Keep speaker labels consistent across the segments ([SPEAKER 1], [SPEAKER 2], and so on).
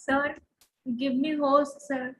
[SPEAKER 1] Sir, give me host, sir.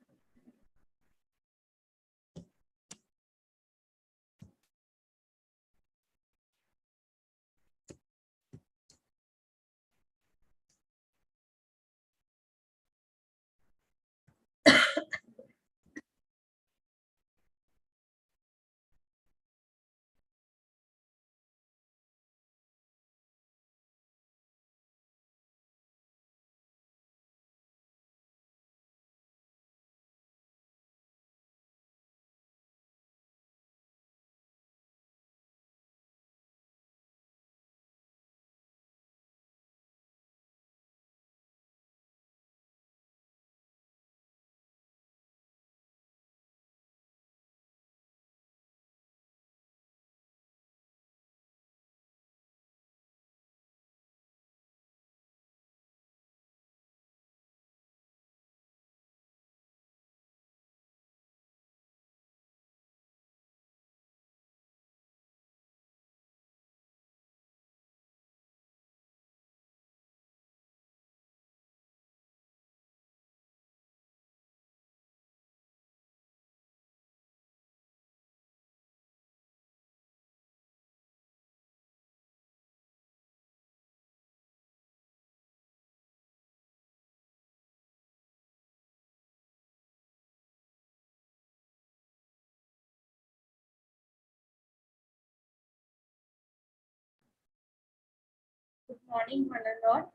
[SPEAKER 1] Good morning, one and all.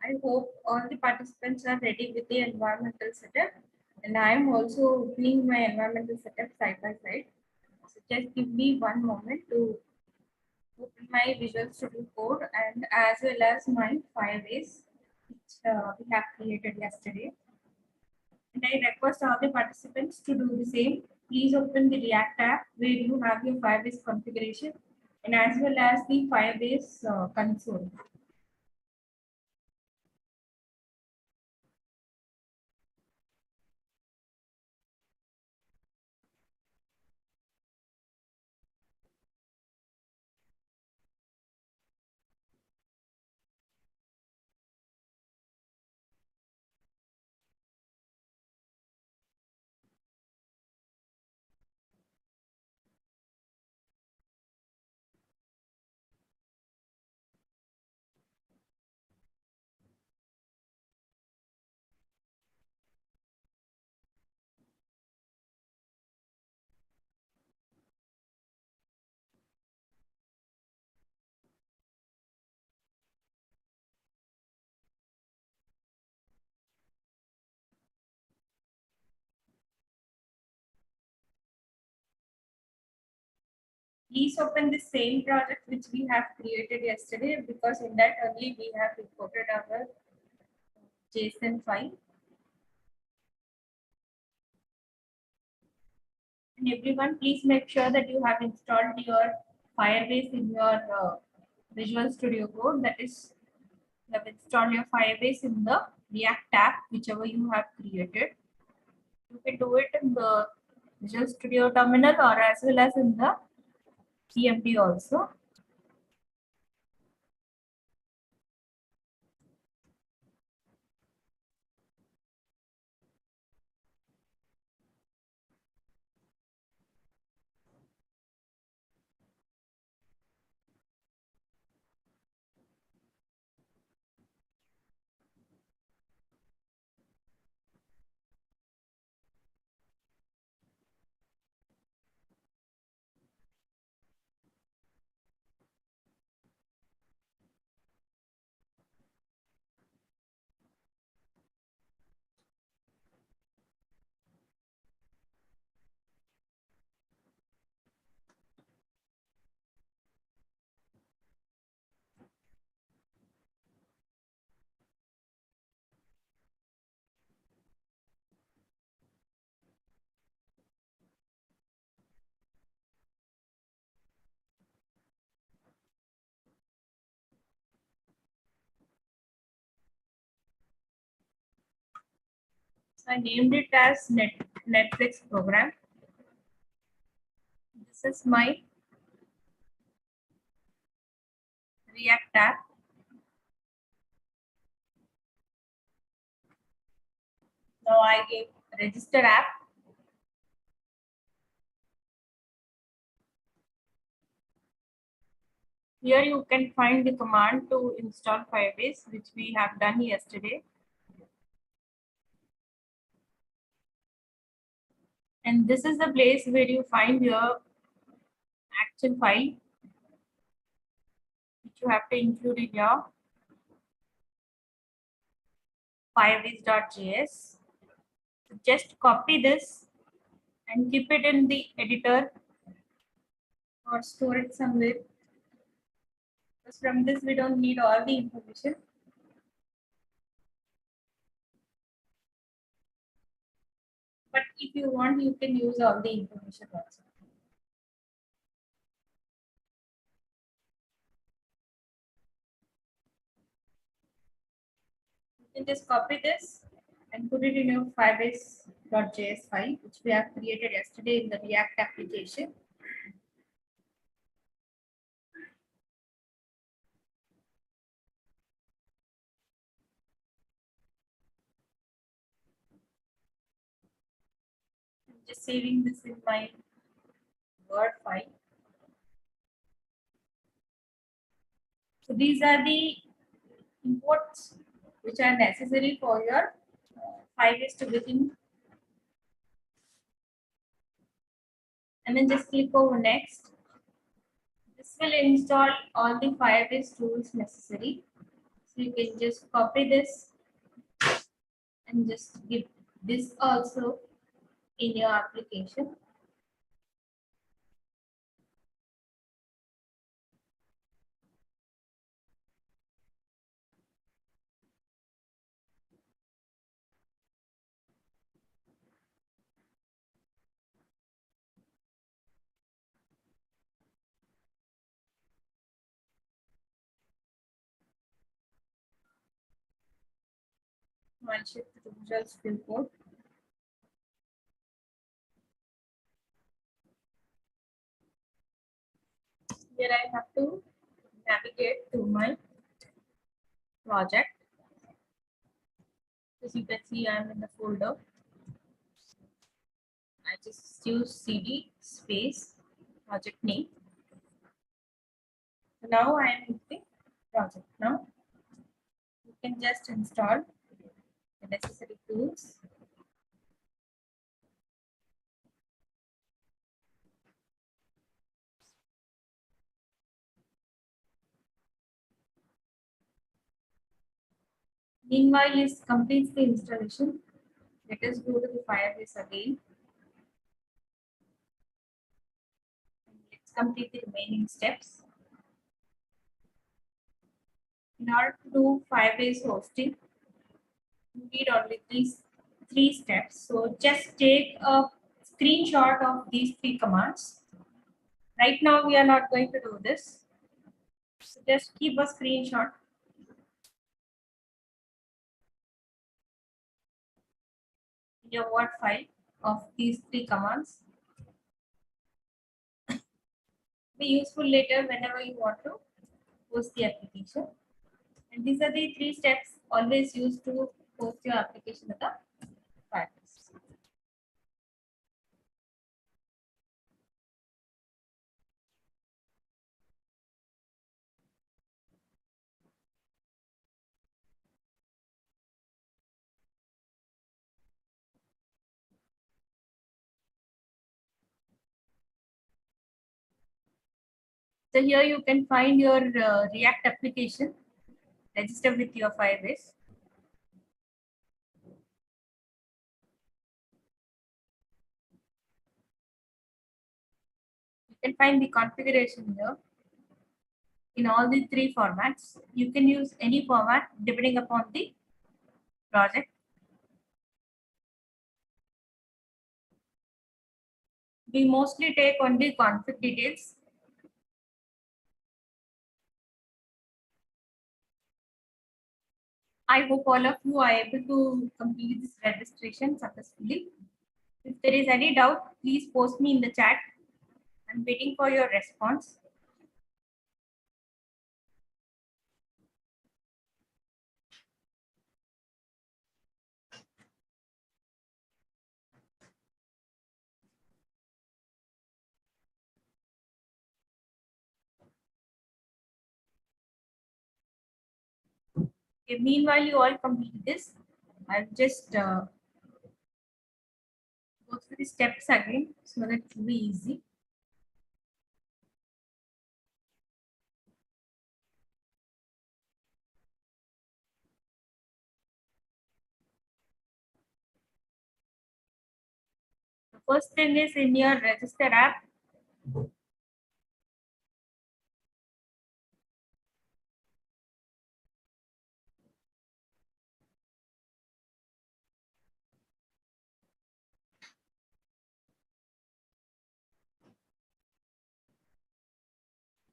[SPEAKER 1] I hope all the participants are ready with the environmental setup. And I am also opening my environmental setup side by side. So just give me one moment to open my Visual Studio Code and as well as my Firebase, which we have created yesterday. And I request all the participants to do the same. Please open the React app where you have your Firebase configuration and as well as the Firebase console. Please open the same project which we have created yesterday because in that only we have imported our JSON file. And everyone, please make sure that you have installed your Firebase in your Visual Studio Code. That is, you have installed your Firebase in the React app, whichever you have created. You can do it in the Visual Studio terminal or as well as in the CMD also. So I named it as Netflix program. This is my React app. Now I give register app. Here you can find the command to install Firebase, which we have done yesterday. And this is the place where you find your actual file, which you have to include in your firebase.js. So just copy this and keep it in the editor or store it somewhere. Because from this, we don't need all the information. But if you want, you can use all the information also. You can just copy this and put it in your firebase.js file, which we have created yesterday in the React application. I'm just saving this in my Word file. So these are the imports which are necessary for your Firebase to begin. And then just click over next. This will install all the Firebase tools necessary. So you can just copy this and just give this also in your application. I'll shift to the Visual Studio Code. Here I have to navigate to my project. As you can see, I'm in the folder. I just use cd space project name. So now I am in the project. Now you can just install the necessary tools. Meanwhile, this completes the installation. Let us go to the Firebase again. Let's complete the remaining steps. In order to do Firebase hosting, you need only these three steps. So just take a screenshot of these three commands. Right now, we are not going to do this. So just keep a screenshot in your Word file of these three commands. Be useful later whenever you want to host the application. And these are the three steps always used to host your application with the Firebase. So here you can find your React application register with your Firebase. You can find the configuration here in all the three formats. You can use any format depending upon the project. We mostly take only config details. I hope all of you are able to complete this registration successfully. If there is any doubt, please post me in the chat. I'm waiting for your response. Okay, meanwhile, you all complete this. I'll just go through the steps again so that it will be easy. The first thing is in your register app,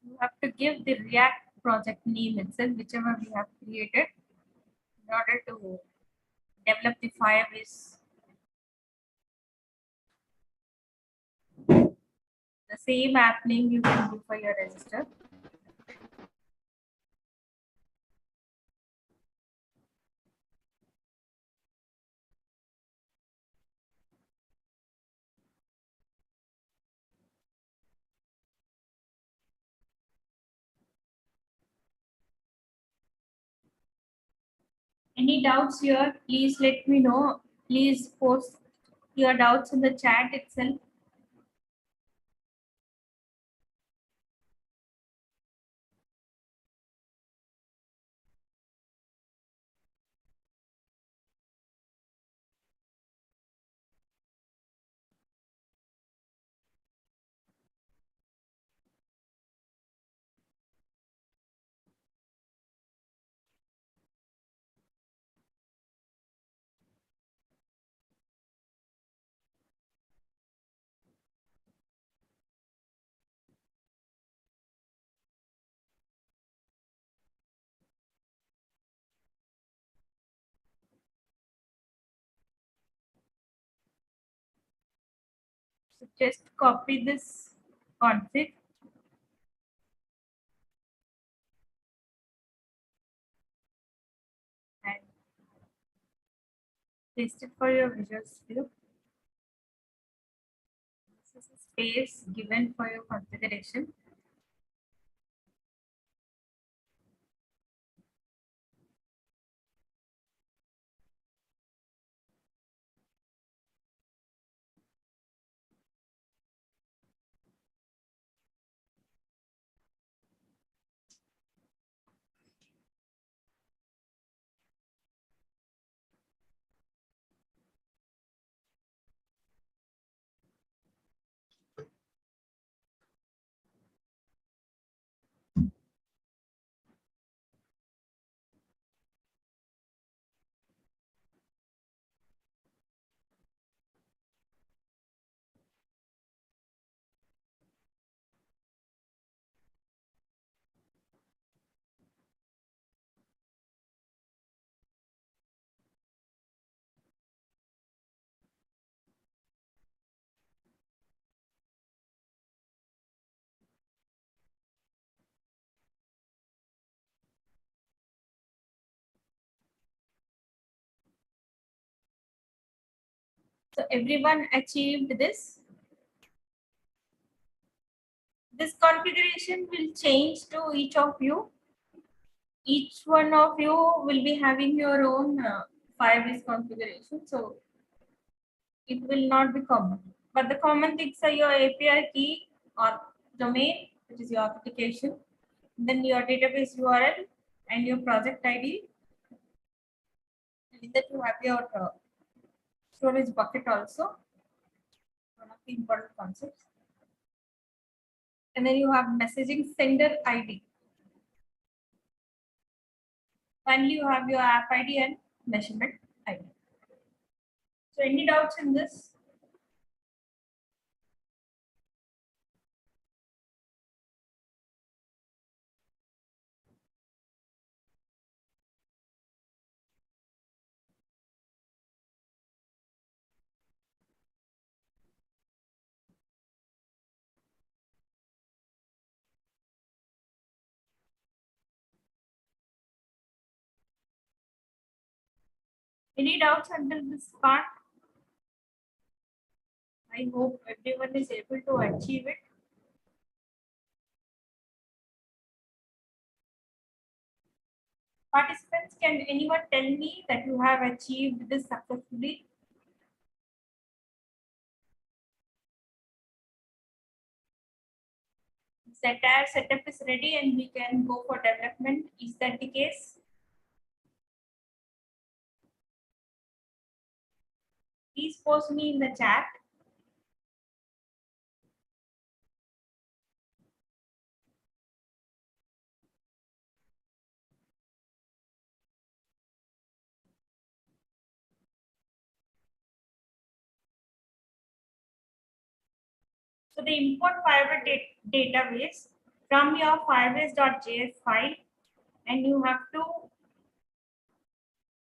[SPEAKER 1] you have to give the React project name itself, whichever we have created, in order to develop the Firebase. The same app name you can do for your register. Any doubts here, please let me know. Please post your doubts in the chat itself. So just copy this config and paste it for your Visual Studio. This is a space given for your configuration. So everyone achieved this. This configuration will change to each of you. Each one of you will be having your own Firebase configuration. So it will not be common. But the common things are your API key or domain, which is your application, then your database URL and your project ID. And in that you have your storage bucket also, one of the important concepts. And then you have messaging sender ID. Finally, you have your app ID and measurement ID. So any doubts in this? Any doubts until this part? I hope everyone is able to achieve it. Participants, can anyone tell me that you have achieved this successfully? Our setup is ready and we can go for development. Is that the case? Please post me in the chat. So the import Firebase database from your firebase.js file, and you have to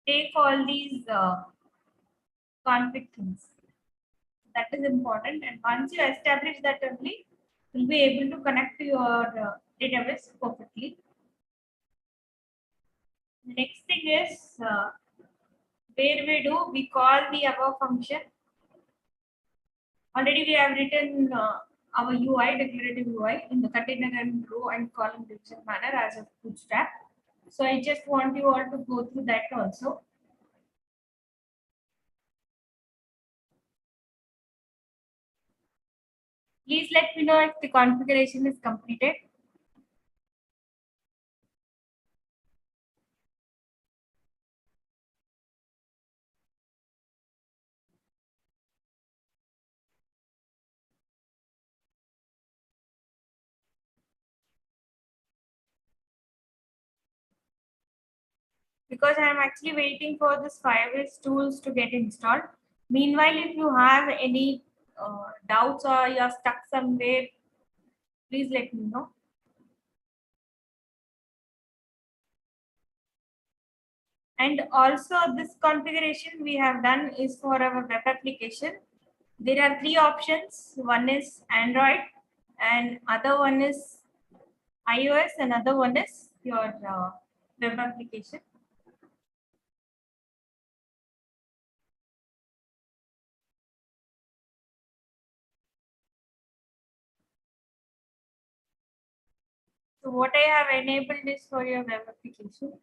[SPEAKER 1] take all these config things. That is important. And once you establish that only, you'll be able to connect to your database perfectly. The next thing is where we call the above function. Already we have written our UI, declarative UI, in the container and row and column division manner as a Bootstrap. So I just want you all to go through that also. Please let me know if the configuration is completed. Because I am actually waiting for this Firebase tools to get installed. Meanwhile, if you have any doubts or you're stuck somewhere, please let me know. And also this configuration we have done is for our web application. There are three options. One is Android and other one is iOS, and other one is your web application. So what I have enabled is for your web application.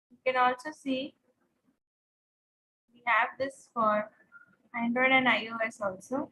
[SPEAKER 1] You can also see we have this for Android and iOS also.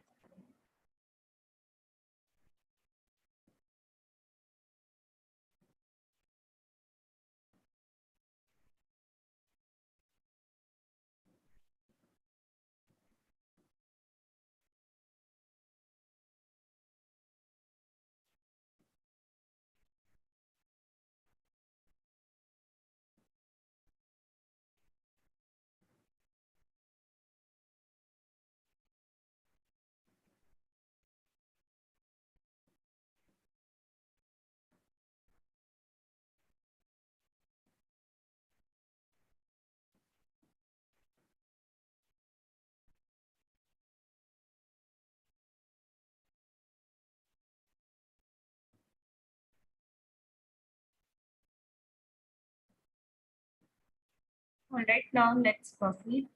[SPEAKER 1] All right, now let's proceed.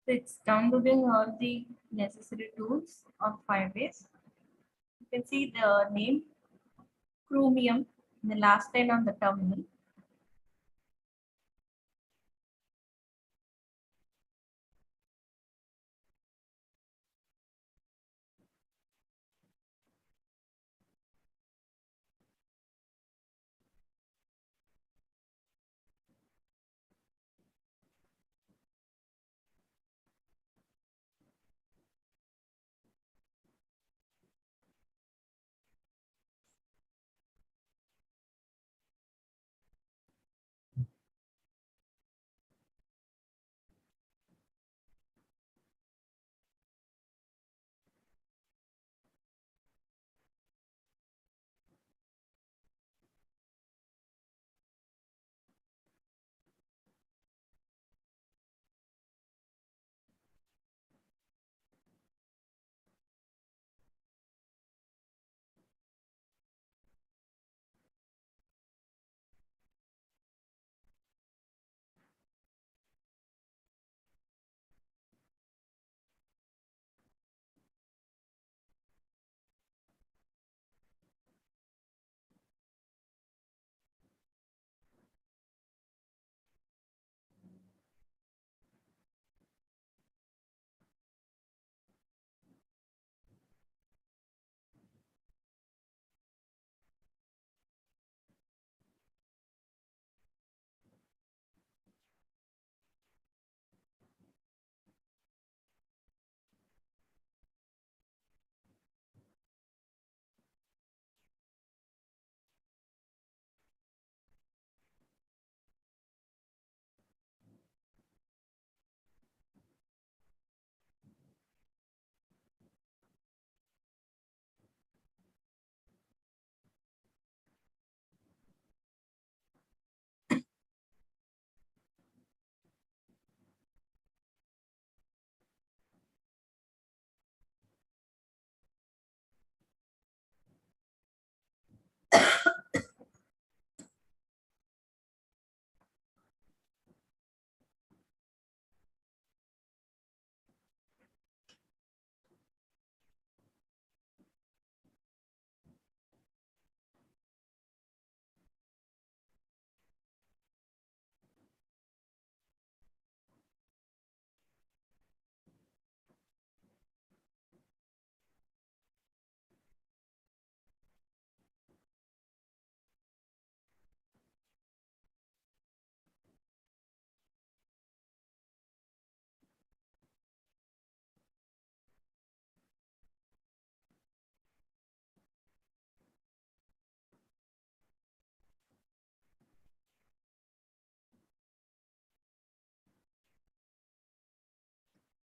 [SPEAKER 1] So it's downloading all the necessary tools of Firebase. You can see the name Chromium in the last line on the terminal.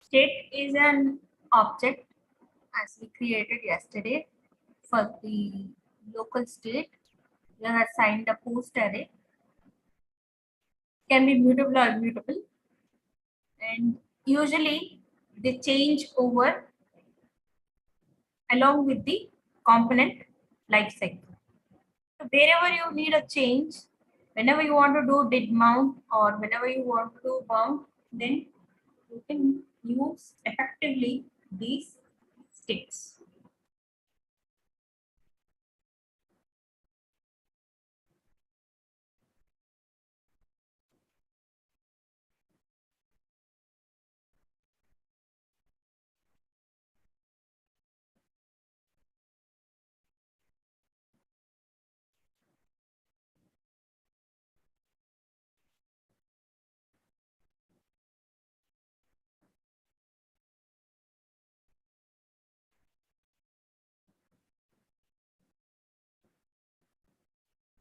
[SPEAKER 1] State is an object as we created yesterday for the local state. We have assigned a post array, can be mutable or immutable, and usually they change over along with the component lifecycle. So wherever you need a change, whenever you want to do did mount or whenever you want to do bound, then you can use effectively these states.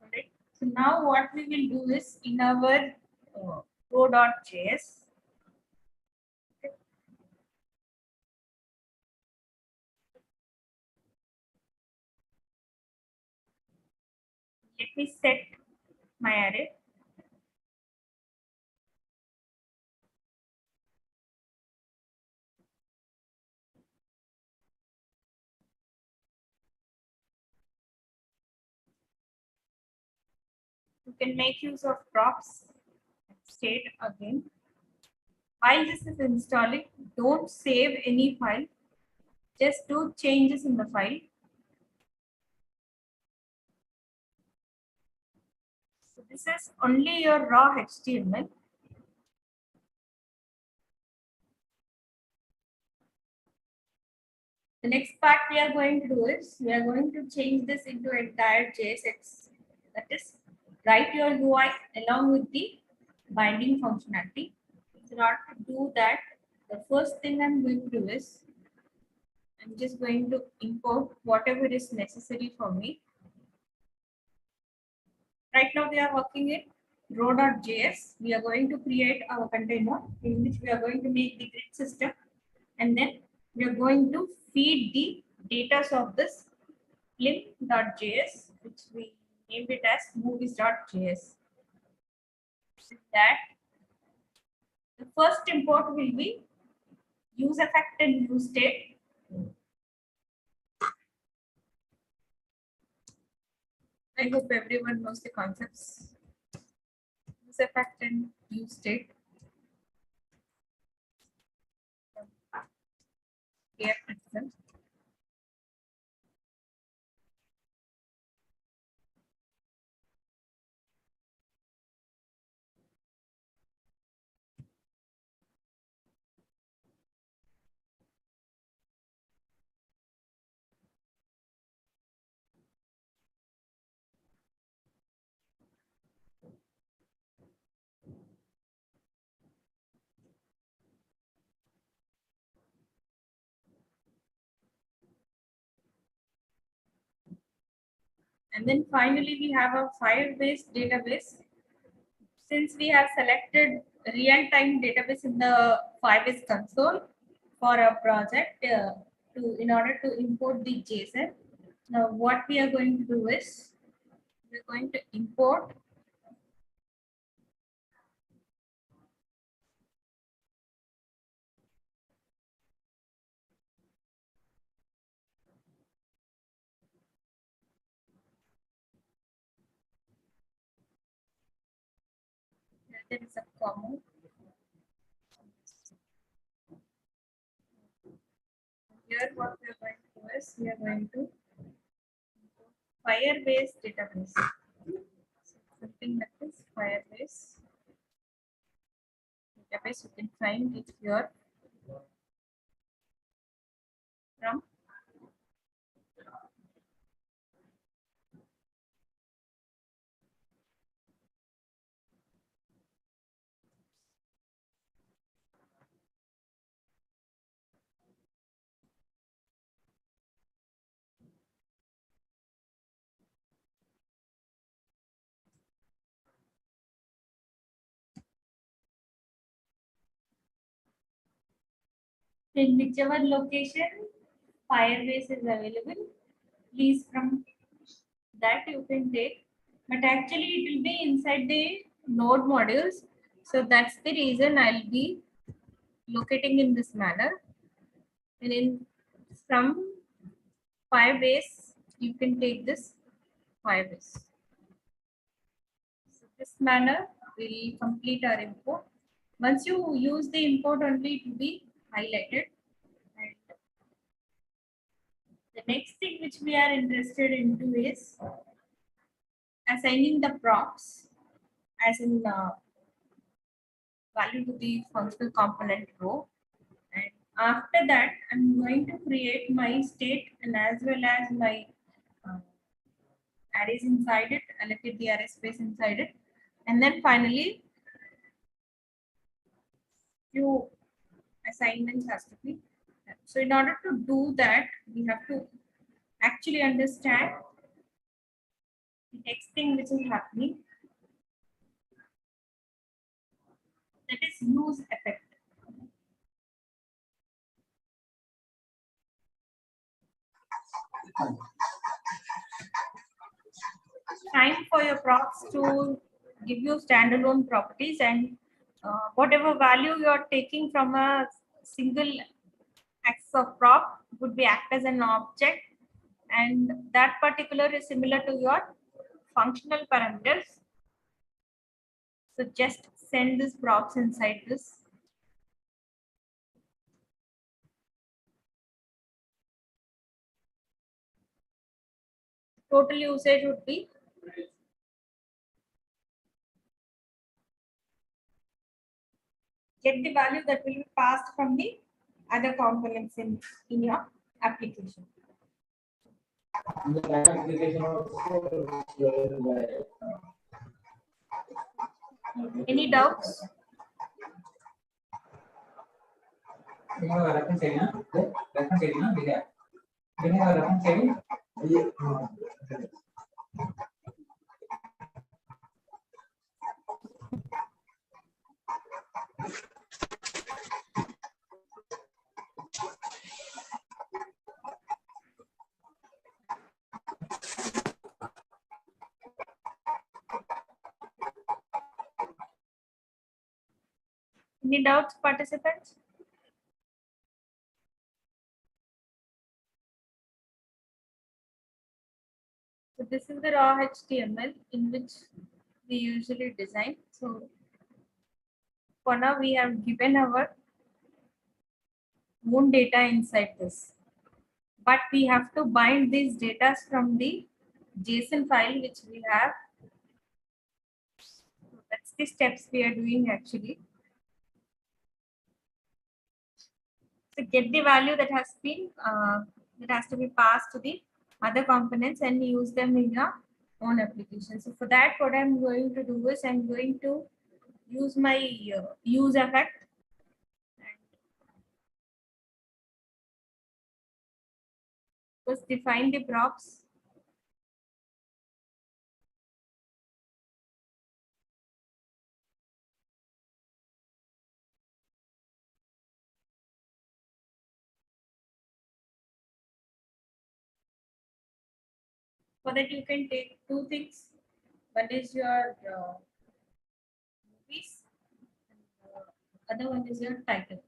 [SPEAKER 1] Alright. So now what we will do is in our pro.js, let me set my array. You can make use of props state again. While this is installing, don't save any file. Just do changes in the file. So this is only your raw HTML. The next part we are going to do is we are going to change this into entire JSX. That is, write your UI along with the binding functionality. So in order to do that, the first thing I'm going to do is I'm just going to import whatever is necessary for me. Right now we are working in row.js. We are going to create our container in which we are going to make the grid system, and then we are going to feed the data of this limp.js, which we named it as movies.js. That the first import will be use effect and use state. I hope everyone knows the concepts. Use effect and use state. React itself. And then finally, we have a Firebase database. Since we have selected real-time database in the Firebase console for a project in order to import the JSON. Now, what we are going to do is we're going to import there is a comma. Here, what we are going to do is we are going to Firebase database. Something like this, Firebase database. You can find it here from in whichever location Firebase is available, please from that you can take. But actually, it will be inside the node modules. So that's the reason I'll be locating in this manner. And in from Firebase, you can take this Firebase. So this manner will complete our import. Once you use the import only, it will be highlighted. And the next thing which we are interested into is assigning the props as in value to the functional component row. And after that, I'm going to create my state and as well as my arrays inside it, allocate the array space inside it. And then finally, few assignments has to be done. So in order to do that, we have to actually understand the next thing which is happening. That is use effect. Time for your props to give you standalone properties and whatever value you are taking from a single axis of prop would be act as an object, and that particular is similar to your functional parameters. So just send these props inside this. Total usage would be get the value that will be passed from the other components in your application. Any doubts? Any doubts, participants? So this is the raw HTML in which we usually design. So for now, we have given our own data inside this, but we have to bind these data from the JSON file which we have. So that's the steps we are doing actually. So get the value that has been that has to be passed to the other components and use them in your own application. So for that, what I'm going to do is I'm going to use my use effect. First, define the props. For that, you can take two things. One is your movies, and the other one is your title.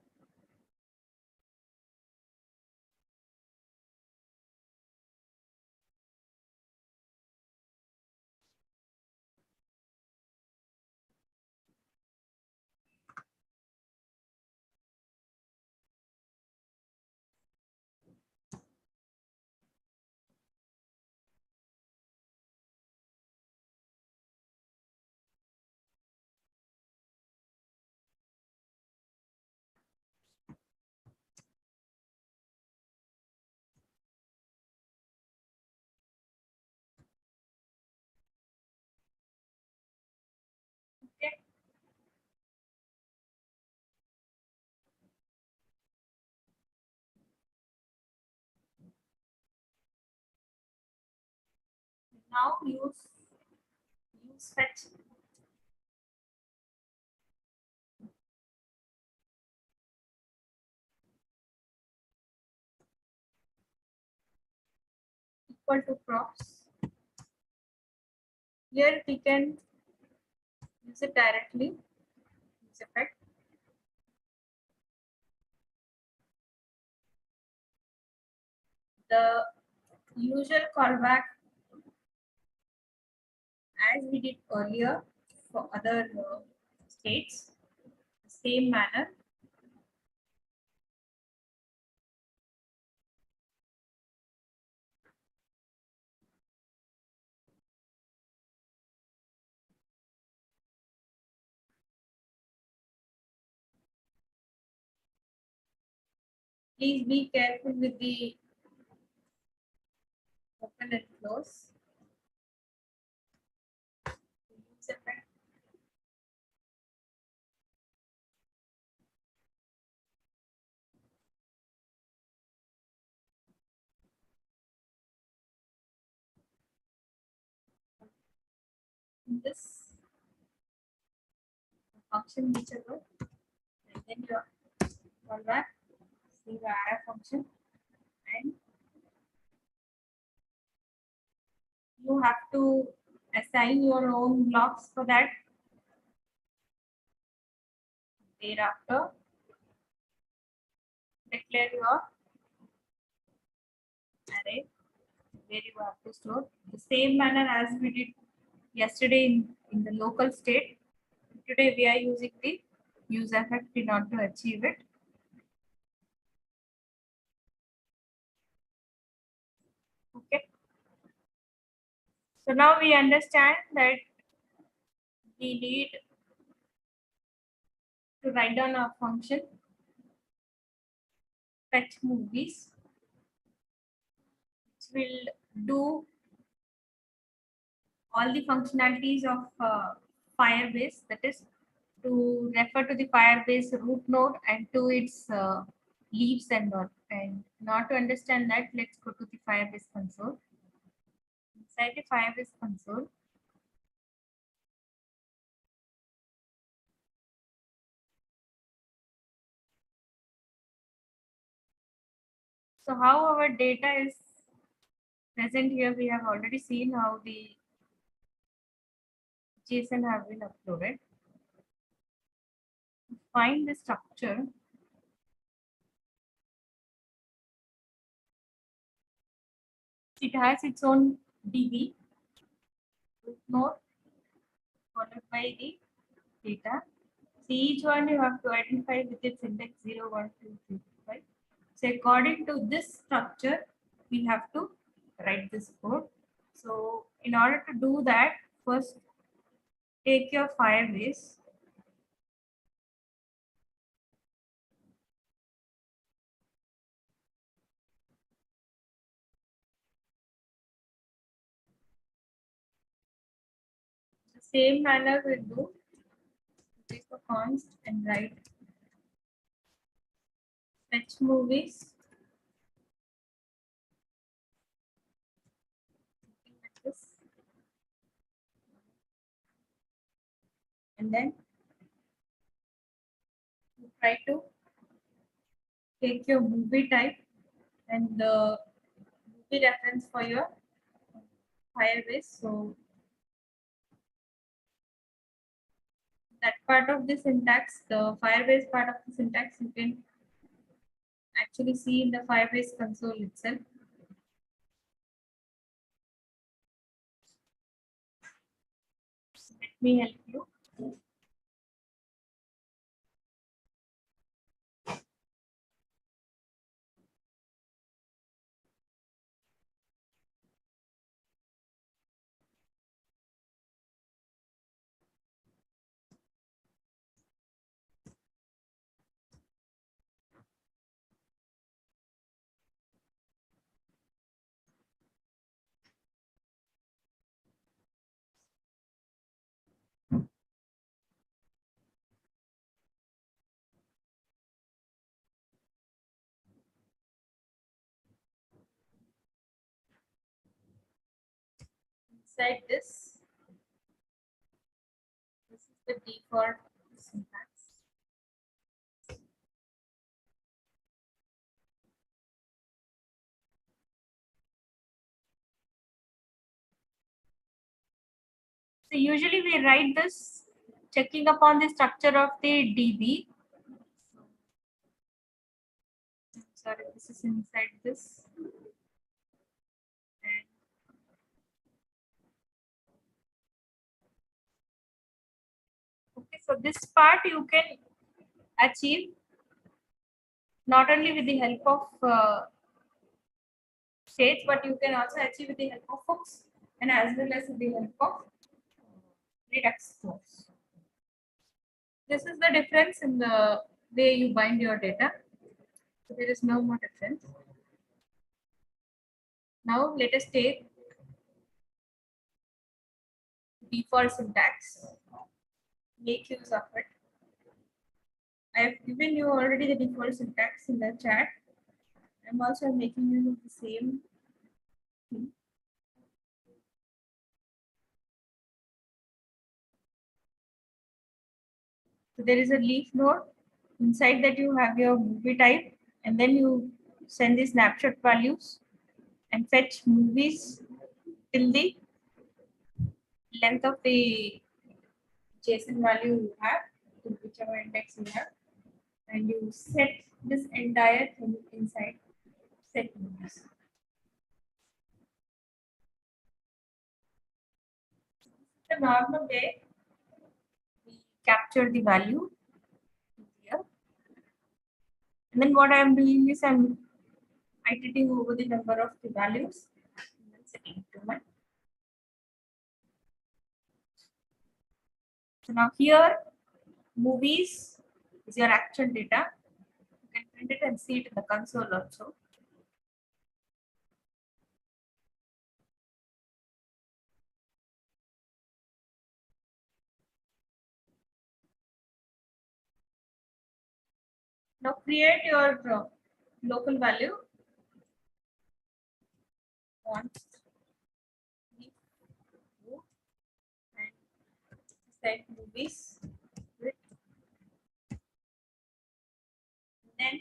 [SPEAKER 1] Okay. Now use fetch. equal to props. Here we can use it directly. Use effect. The usual callback as we did earlier for other states, same manner. Please be careful with the open and close. Use effect. This function whichever, and then your callback, see the IARE function, and you have to assign your own blocks for that. Thereafter, declare your array where you have to store the same manner as we did yesterday in the local state. Today we are using the use effect in order to achieve it. Okay. So now we understand that we need to write down a function fetch movies, which will do all the functionalities of Firebase, that is to refer to the Firebase root node and to its leaves and all. And now to understand that, let's go to the Firebase console. Inside the Firebase console, so how our data is present here, we have already seen how the JSON have been uploaded. Find the structure. It has its own DB root node followed by the data. See, each one you have to identify with its index 0, 1, 2, 3, 5. So according to this structure, we have to write this code. So in order to do that, first take your Firebase. The same manner we'll do. Take a const and write fetch movies. Like this. And then you try to take your movie type and the movie reference for your Firebase. So that part of the syntax, the Firebase part of the syntax, you can actually see in the Firebase console itself. Let me help you. Inside this is the default syntax. So usually we write this checking upon the structure of the DB. Sorry, this is inside this. And okay, so this part you can achieve not only with the help of shades, but you can also achieve with the help of hooks and as well as with the help of Redux stores. This is the difference in the way you bind your data. So there is no more difference. Now let us take default syntax, make use of it. I have given you already the default syntax in the chat. I'm also making use of the same thing. So there is a leaf node. Inside that you have your movie type, and then you send the snapshot values and fetch movies till the length of the JSON value you have, to whichever index you have, and you set this entire thing inside set movies. The normal way we capture the value here, and then what I am doing is I'm iterating over the number of the values and then setting it to 1. So now here, movies is your actual data. You can print it and see it in the console also. Now create your local value. Want and set movies. Then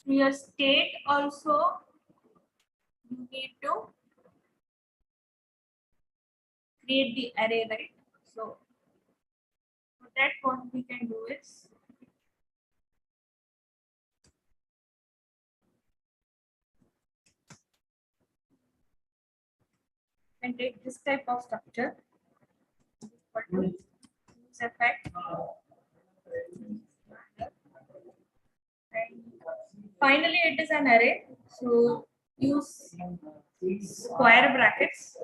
[SPEAKER 1] your state also you need to create the array, right? So for that what we can do is and take this type of structure. Use effect. And finally it is an array. So use square brackets.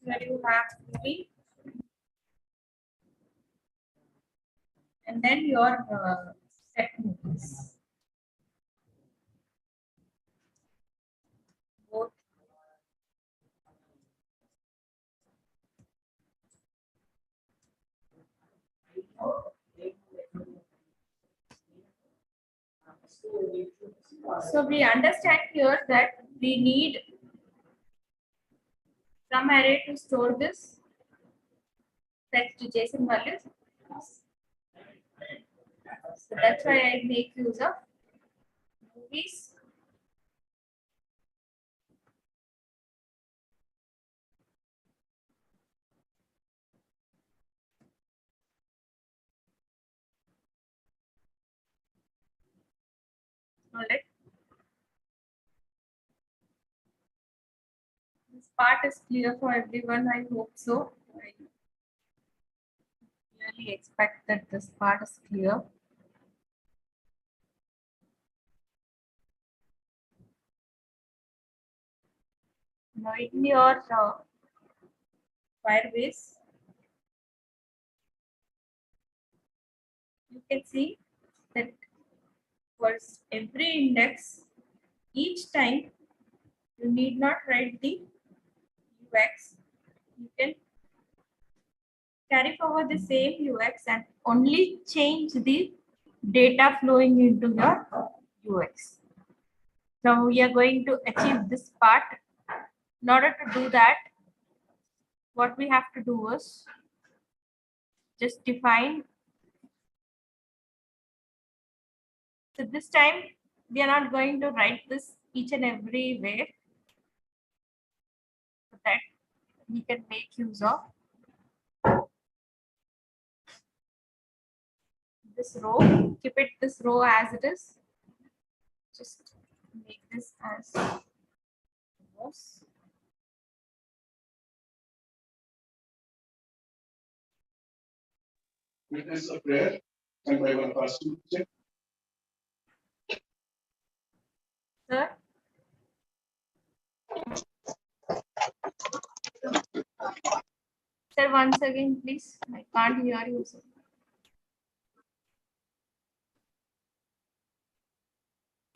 [SPEAKER 1] Where you have movie and then your set movies. Both. So we understand here that we need some array to store this text to JSON values. So that's why I make use of movies. All right. This part is clear for everyone. I hope so. I really expect that this part is clear. Now in your Firebase, you can see that for every index, each time you need not write the UX. You can carry forward the same UX and only change the data flowing into your UX. Now we are going to achieve this part. In order to do that, what we have to do is just define. So this time we are not going to write this each and every way, so that we can make use of this row. Keep it this row as it is. Just make this as rows.
[SPEAKER 2] Witness a prayer and by one person.
[SPEAKER 1] Sir, sir, once again, please. I can't hear you, sir.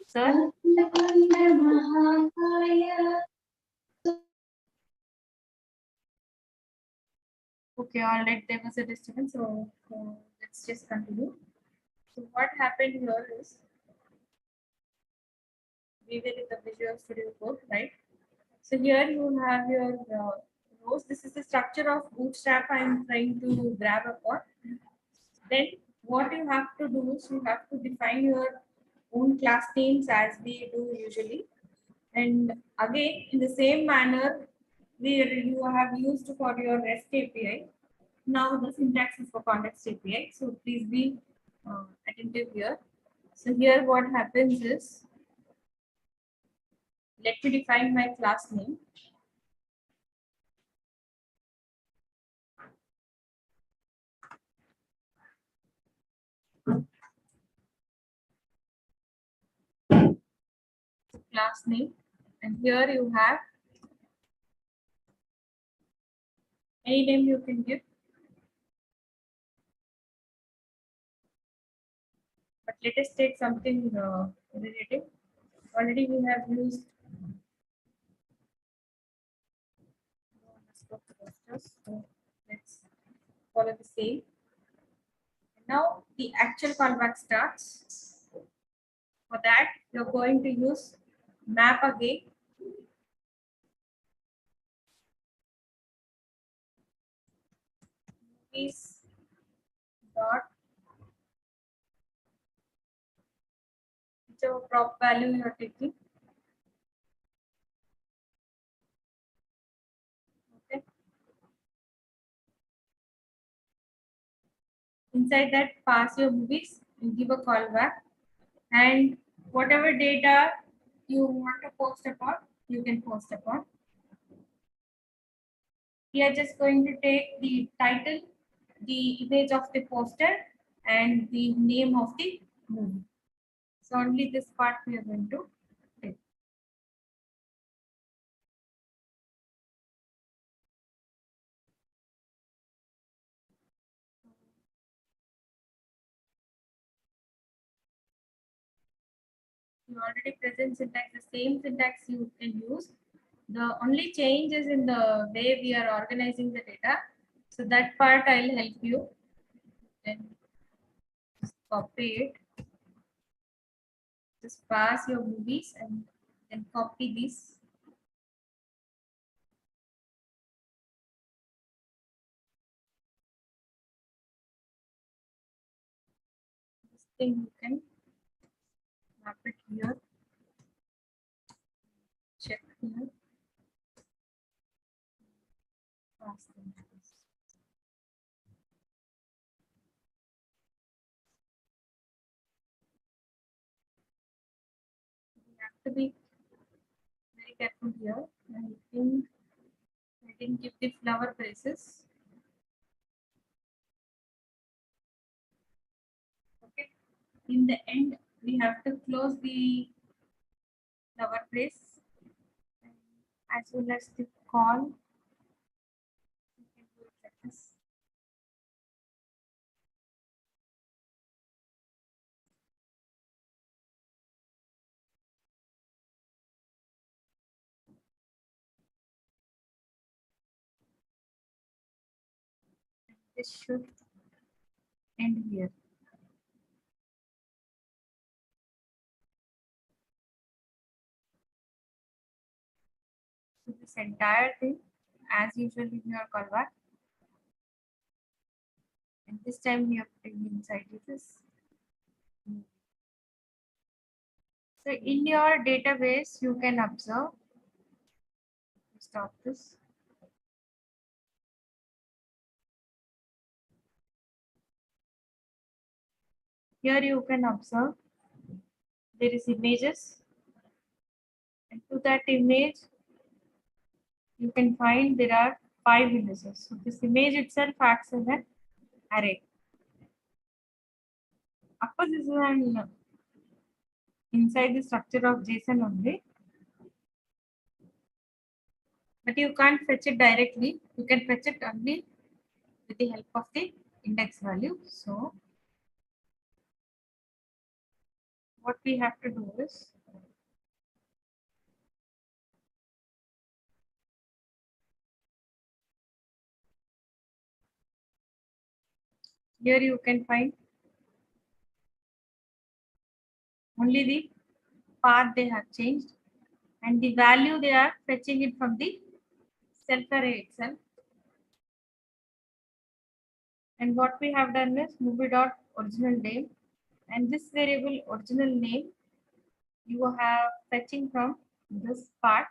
[SPEAKER 1] Sir, okay, all right. There was a disturbance, so let's just continue. So what happened here is we were in the Visual Studio Code, right? So here you have your rows. This is the structure of Bootstrap I'm trying to grab upon. Then what you have to do is you have to define your own class names as we do usually. And again, in the same manner, where you have used for your REST API, now the syntax is for context API. So please be attentive here. So here what happens is, let me define my class name. Class name, and here you have any name you can give, but let us take something relative. Already we have used so let's follow the same. Now the actual callback starts. For that, you're going to use map again. Movies dot whichever prop value you're taking. Okay. Inside that, pass your movies and give a callback. And whatever data you want to post upon, you can post upon. We are just going to take the title, the image of the poster, and the name of the movie. So only this part we are going to take. You already present syntax, the same syntax you can use. The only change is in the way we are organizing the data. So that part I'll help you. Then just copy it. Just pass your movies and then copy this. This thing you can map it here. Check here. Pass them to this. We have to be very careful here. I think I didn't give the flower braces. Okay. In the end, we have to close the flower brace as well as the call. You can do it like this. This should end here. this entire thing as usual in your callback. And this time we are putting inside this. So in your database, you can observe. Stop this. Here you can observe there is images, and to that image you can find there are 5 images. So this image itself acts as an array. Of course, this is an inside the structure of JSON only, but you can't fetch it directly. You can fetch it only with the help of the index value. So what we have to do is here you can find only the path they have changed and the value they are fetching it from the self array itself. And what we have done is movie dot original name, and this variable original name you have fetching from this part.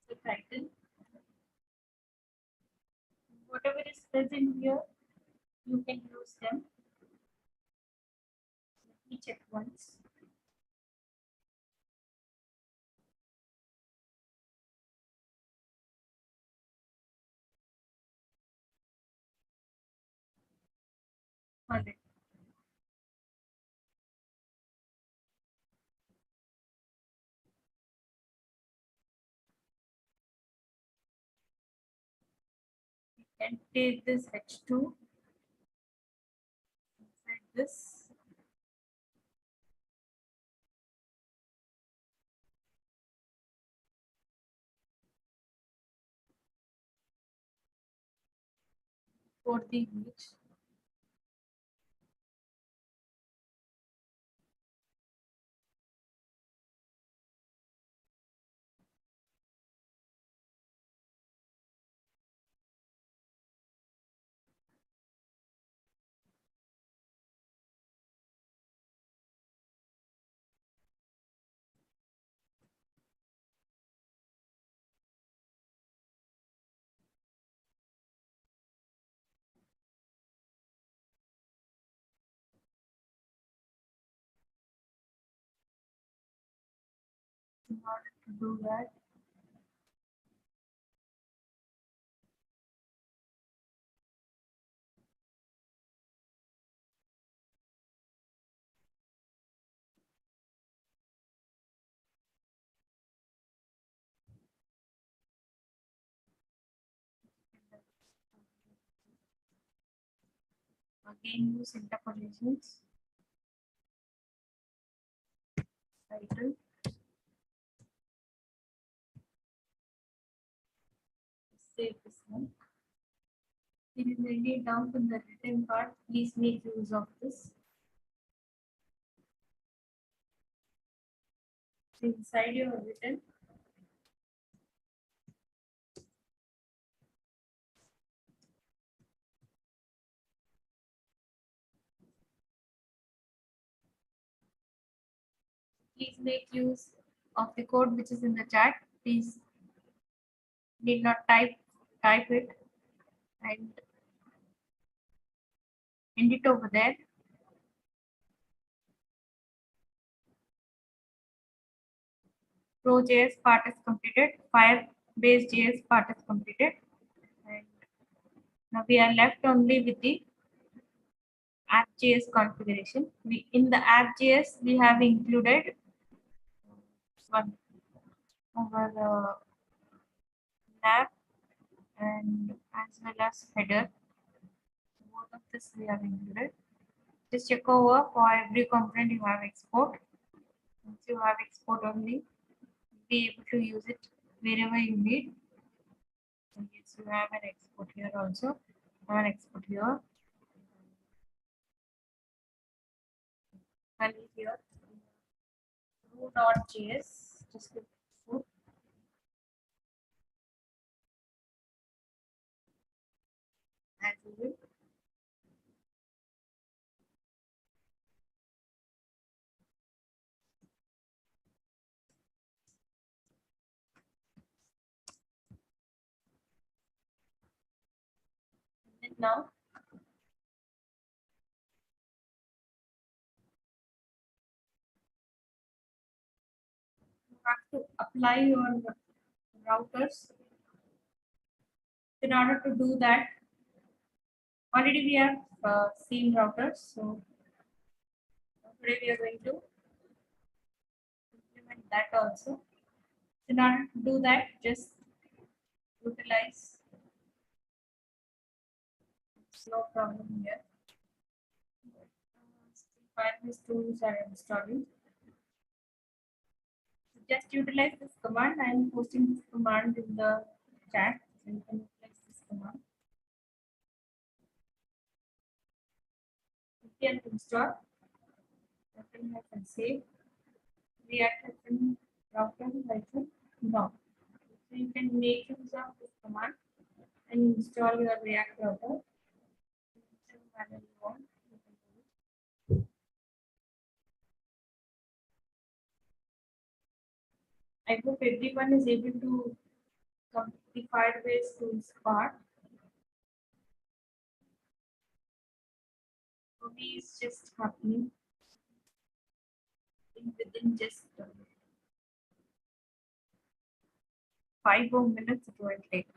[SPEAKER 1] The title, whatever is present here, you can use them. Let me check once. All right. You can take this H2 inside this. For the image. In order to do that, again use interpolations. Title. Save this one. Similarly, down to the written part, please make use of this. So inside your written, please make use of the code which is in the chat. Please need not type it and end it over there. Pro.js part is completed. Firebase JS part is completed. And now we are left only with the app.js configuration. In the app.js, we have included one our app and as well as header. Both of this we have included. Just check over for every component you have export. Once you have export only, be able to use it wherever you need. So yes, you have an export here also. An export here. And here, Root.js. Just click export. As usual. And now you have to apply your routers. In order to do that, already we have seen routers. So today we are going to implement that also. In order to do that, just utilize. No problem here. Firebase tools are installing. Just utilize this command. I am posting this command in the chat. So you can utilize this command. You can install. You can save. React router no. So you can make use of this command and install your React router. I hope everyone is able to complete the Firebase tools part. Maybe it's just happening within just 5 more minutes it will take.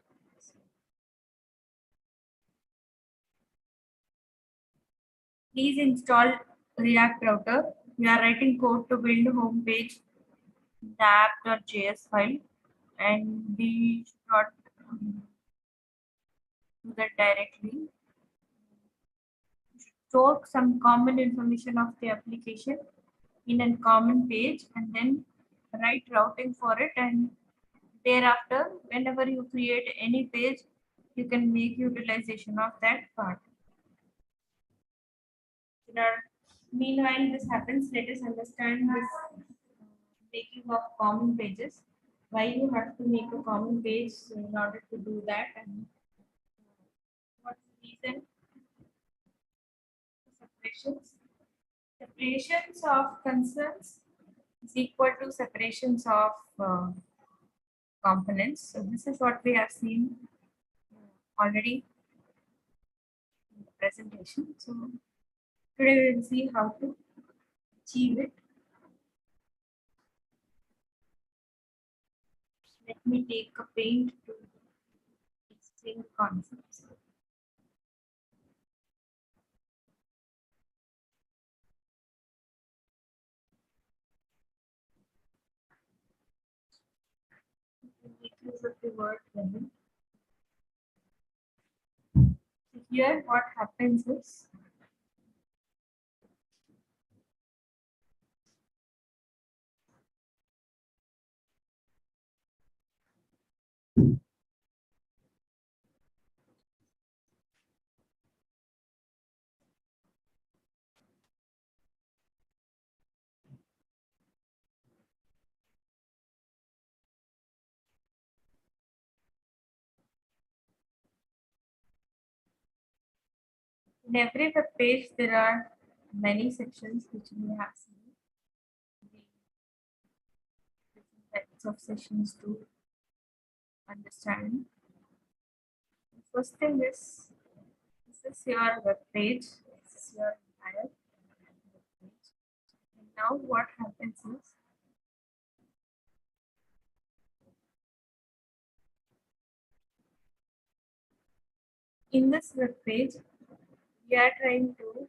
[SPEAKER 1] Please install React router. We are writing code to build home page the app.js file, and we should not do that directly. Store some common information of the application in a common page and then write routing for it, and thereafter whenever you create any page you can make utilization of that part. Meanwhile this happens, let us understand this making of common pages, why you have to make a common page in order to do that, and what's the reason. Separations of concerns is equal to separations of components. So this is what we have seen already in the presentation. So today we will see how to achieve it. Let me take a paint to explain concepts. Make use of the word level. Here what happens is in every web page there are many sections which we have seen. Different types of sections to understand. The first thing is this is your web page. This is your entire web page. And now what happens is in this web page, we are trying to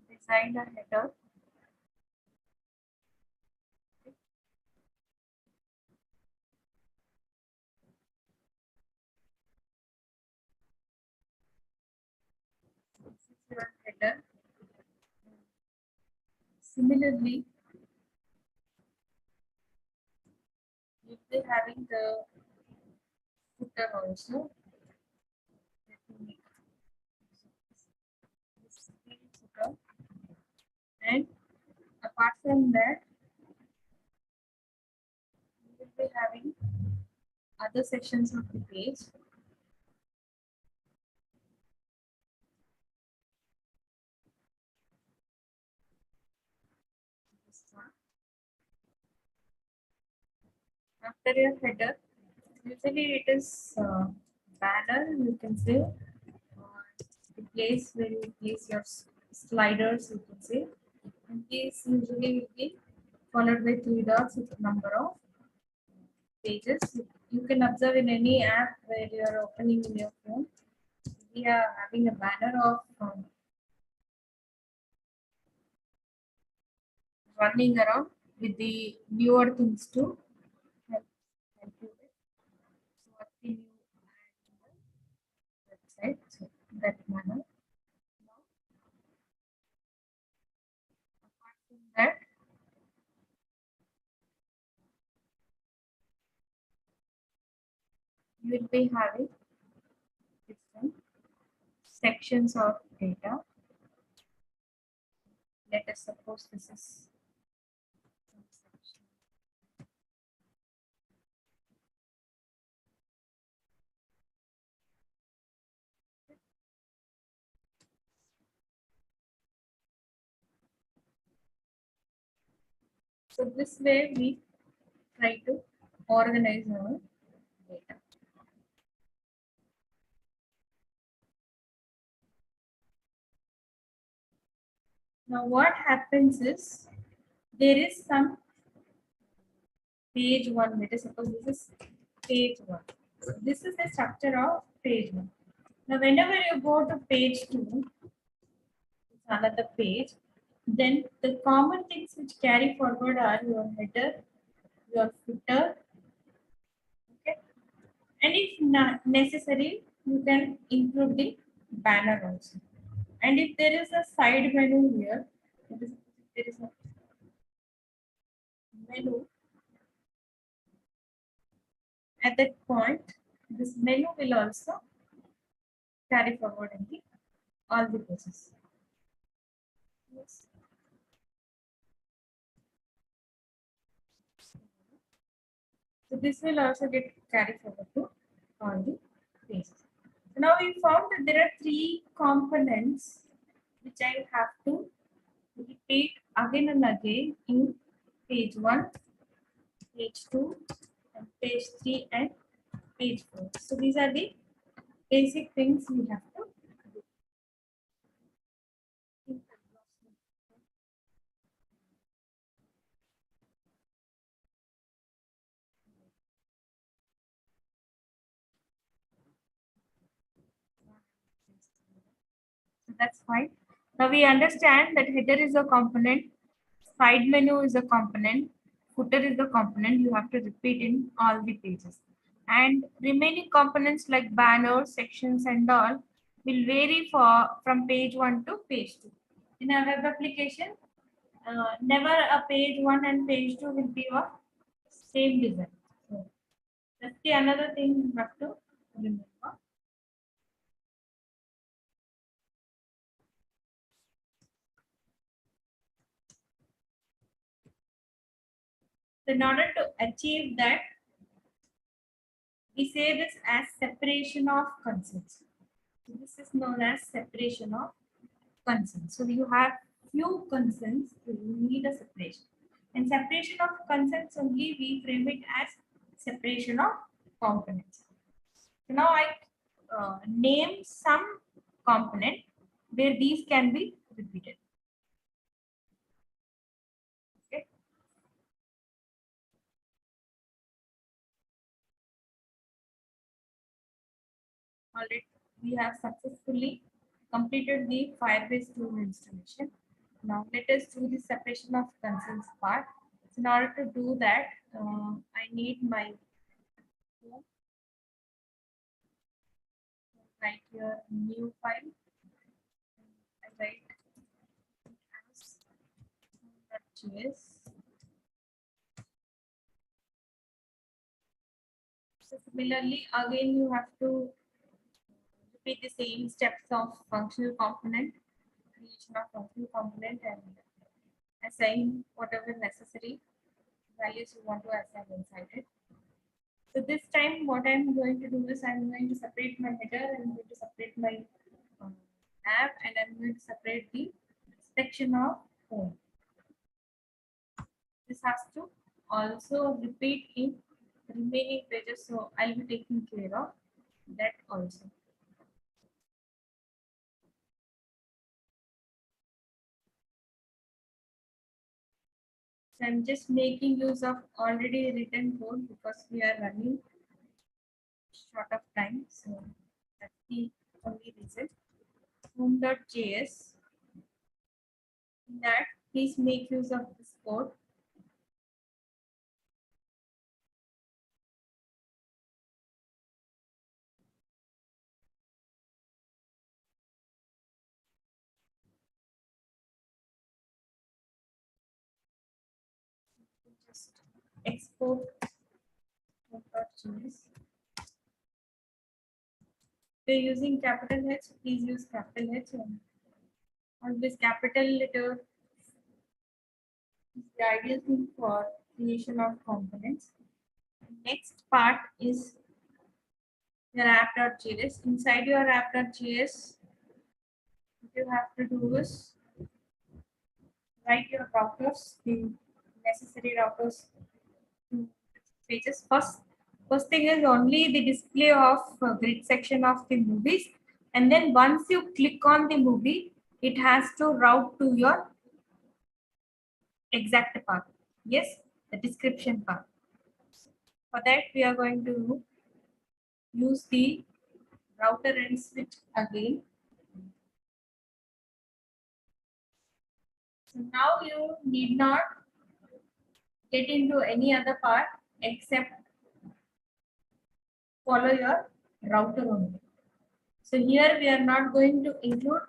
[SPEAKER 1] design a header. This is your header. Similarly, you'll be having the footer also. Let me make this footer. And apart from that, we will be having other sections of the page. This one. After your header, usually it is banner, you can say, the place where you place your sliders, you can say. And these usually will be followed by 3 dots with the number of pages. You can observe in any app where you are opening in your phone, we are having a banner of running around with the newer things to help you with what can you add in the website. So that manner. Now, apart from that, you will be having different sections of data. Let us suppose this is some section. So this way we try to organize our data. Now what happens is there is some page one. Let us suppose this is page one. So this is the structure of page one. Now whenever you go to page two, it's another page, then the common things which carry forward are your header, your footer, okay, and if not necessary, you can include the banner also. And if there is a side menu here, there is a menu at that point, this menu will also carry forward in the all the pages. Yes. So this will also get carried forward to all the pages. So now we found that there are 3 components which I have to repeat again and again in page 1, page 2, and page 3 and page 4. So these are the basic things we have to do. So that's fine. Now we understand that header is a component, side menu is a component, footer is a component. You have to repeat in all the pages. And remaining components like banners, sections, and all will vary from page 1 to page 2. In a web application, never a page 1 and page 2 will be of same design. So that's the another thing you have to remember. So in order to achieve that, we say this as separation of concerns. So this is known as separation of concerns. So you have few concerns, so you need a separation. And separation of concerns only we frame it as separation of components. So now I name some component where these can be repeated. Okay. Already we have successfully completed the Firebase tool installation. Now let us do the separation of concerns part. So in order to do that, I need my home. Write here new file. I write as .js. So similarly, again you have to repeat the same steps of functional component, creation of functional component, and assign whatever necessary values you want to assign inside it. So this time what I'm going to do is I'm going to separate my header, I'm going to separate my app, and I'm going to separate the section of home. This has to also repeat in remaining pages, so I'll be taking care of that also. So I'm just making use of already written code because we are running short of time. So that's the only reason. Home.js. In that, please make use of this code. Just export home.js. If you're using capital H, please use capital H, and always capital letter is the ideal thing for creation of components. Next part is your app.js. Inside your app.js, what you have to do is write your routers, the necessary routers to pages. First thing is only the display of grid section of the movies, and then once you click on the movie, it has to route to your exact path. Yes, the description path. For that, we are going to use the router and switch again. So now you need not get into any other part except follow your router only. So here we are not going to include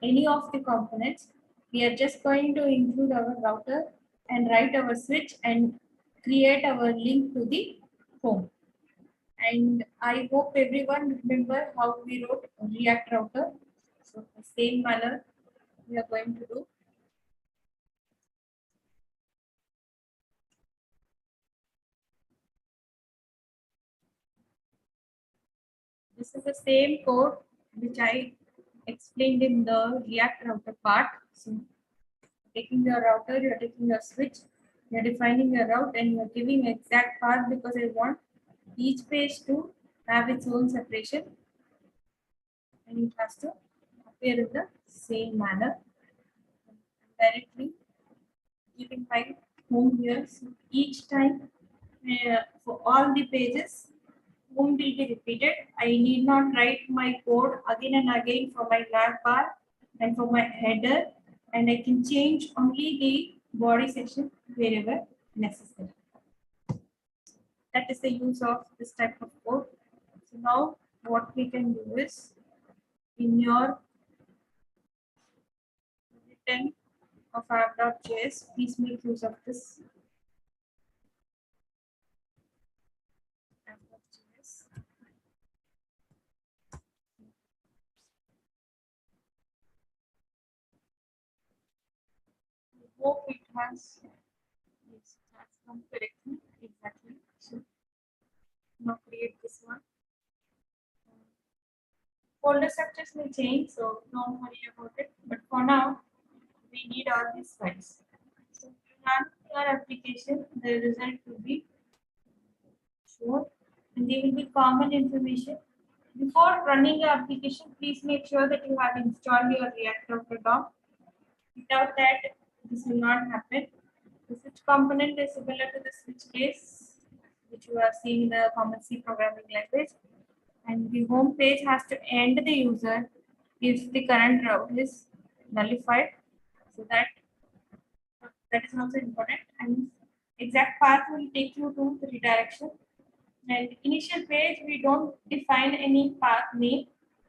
[SPEAKER 1] any of the components. We are just going to include our router and write our switch and create our link to the home. And I hope everyone remember how we wrote React router. So the same manner we are going to do. This is the same code which I explained in the React router part. So taking your router, you're taking your switch, you're defining your route, and you're giving exact path because I want each page to have its own separation, and it has to appear in the same manner. Directly giving my home here. So each time for all the pages, home will be repeated. I need not write my code again and again for my nav bar and for my header, and I can change only the body section wherever necessary. That is the use of this type of code. So now what we can do is in your written of app.js, please make use of this app.js. I hope it has, yes, it has come correctly, exactly. So now create this one. Folder structures may change, so don't worry about it. But for now, we need all these files. So you run your application, the result will be shown, and there will be common information. Before running your application, please make sure that you have installed your React Router DOM. Without that, this will not happen. The switch component is similar to the switch case, which you have seen in the common C programming language. And the The home page has to end the user if the current route is nullified. So that is also important. And exact path will take you to the redirection. And initial page, we don't define any path name.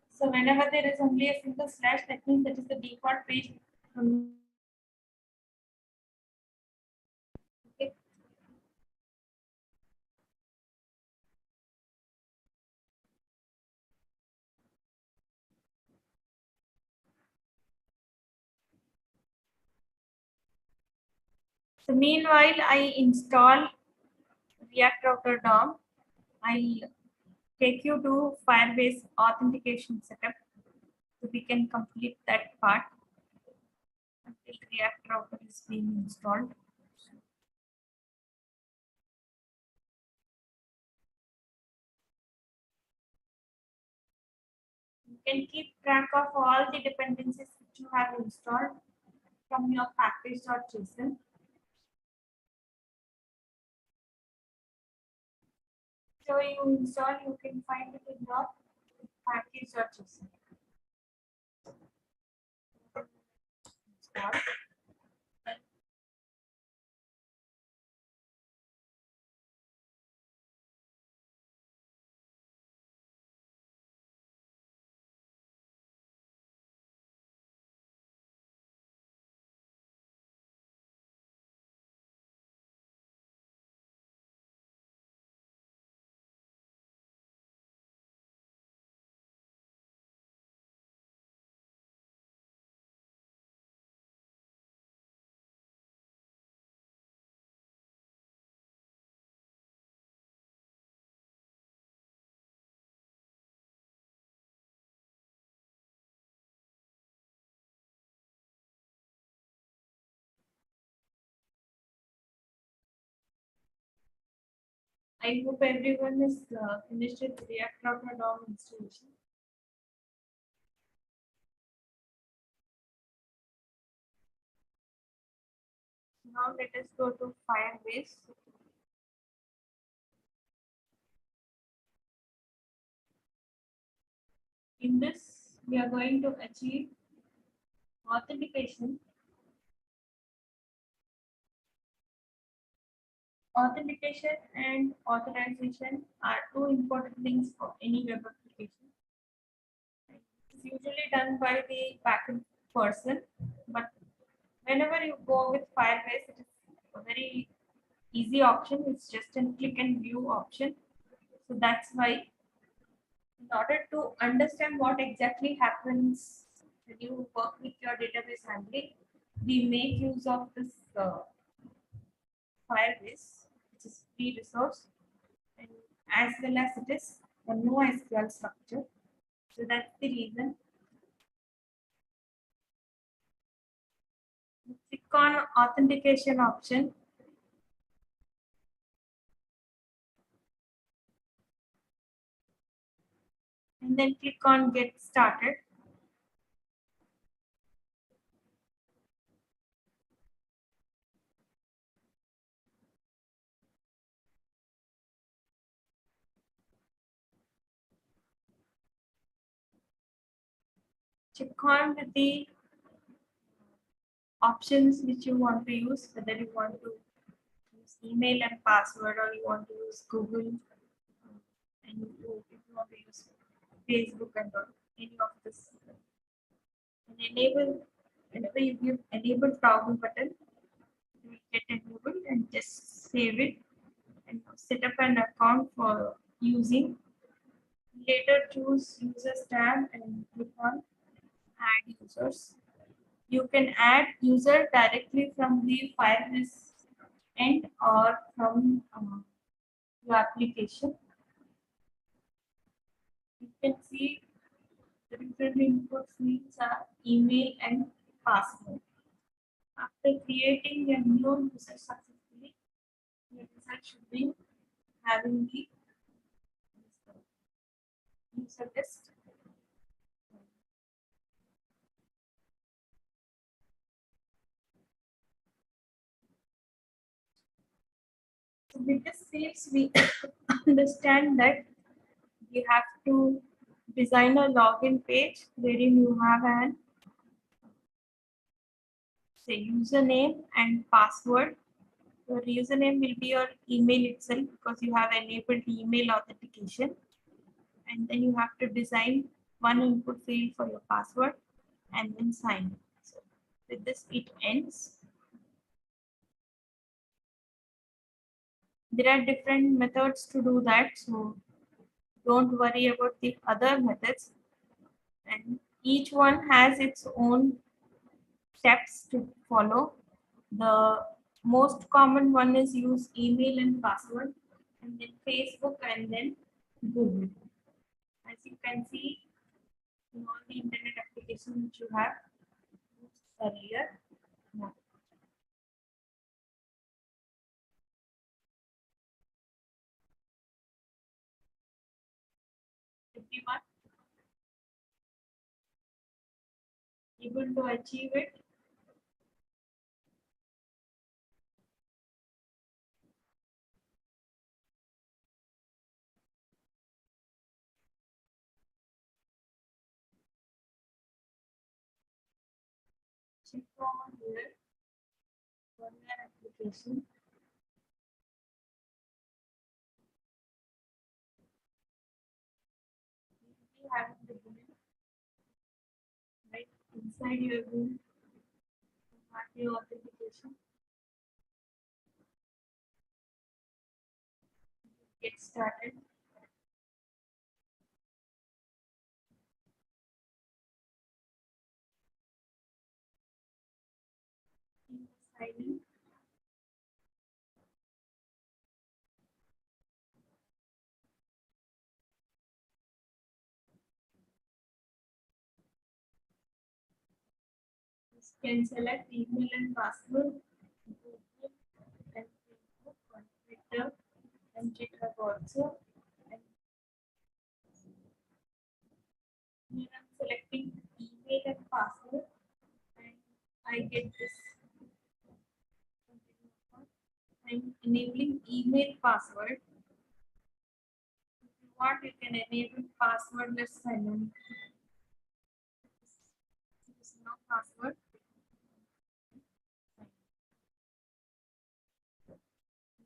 [SPEAKER 1] So whenever there is only a single slash, that means that is the default page. Okay. So meanwhile, I install React Router DOM. I'll take you to Firebase authentication setup, so we can complete that part until React Router is being installed. You can keep track of all the dependencies that you have installed from your package.json. So you install, you can find it in your package.json. Install. I hope everyone is finished with React Router DOM installation. Now let us go to Firebase. In this, we are going to achieve authentication. Authentication and authorization are two important things for any web application. It's usually done by the backend person, but whenever you go with Firebase, it is a very easy option. It's just a click and view option. So that's why, in order to understand what exactly happens when you work with your database handling, we make use of this Firebase, which is free resource, and as well as it is a NoSQL structure. So that's the reason. Click on authentication option. And then click on get started. Check on the options which you want to use, whether you want to use email and password or you want to use Google, and if you want to use Facebook and all, any of this. And enable, whenever you give enable toggle button, you will get enabled, and just save it and set up an account for using. Later choose users tab and click on add users. You can add user directly from the Firebase end or from your application. You can see the different input fields are email and password. After creating a new user successfully, your result should be having the user list. So with this phase, we understand that we have to design a login page wherein you have an say username and password. Your username will be your email itself because you have enabled email authentication. And then you have to design one input field for your password and then sign. So with this, it ends. There are different methods to do that. So don't worry about the other methods. And each one has its own steps to follow. The most common one is use email and password, and then Facebook, and then Google. As you can see in all the internet applications which you have used earlier. Now, everyone able to achieve it. Check on here, one application. You have the Google, right inside your Google, you have your authentication. Get started. Signing. You can select email and password, Google and Facebook, on Twitter and GitHub also. And here I'm selecting email and password, and I get this. I'm enabling email password. If you want, you can enable passwordless sign-in. There is no password.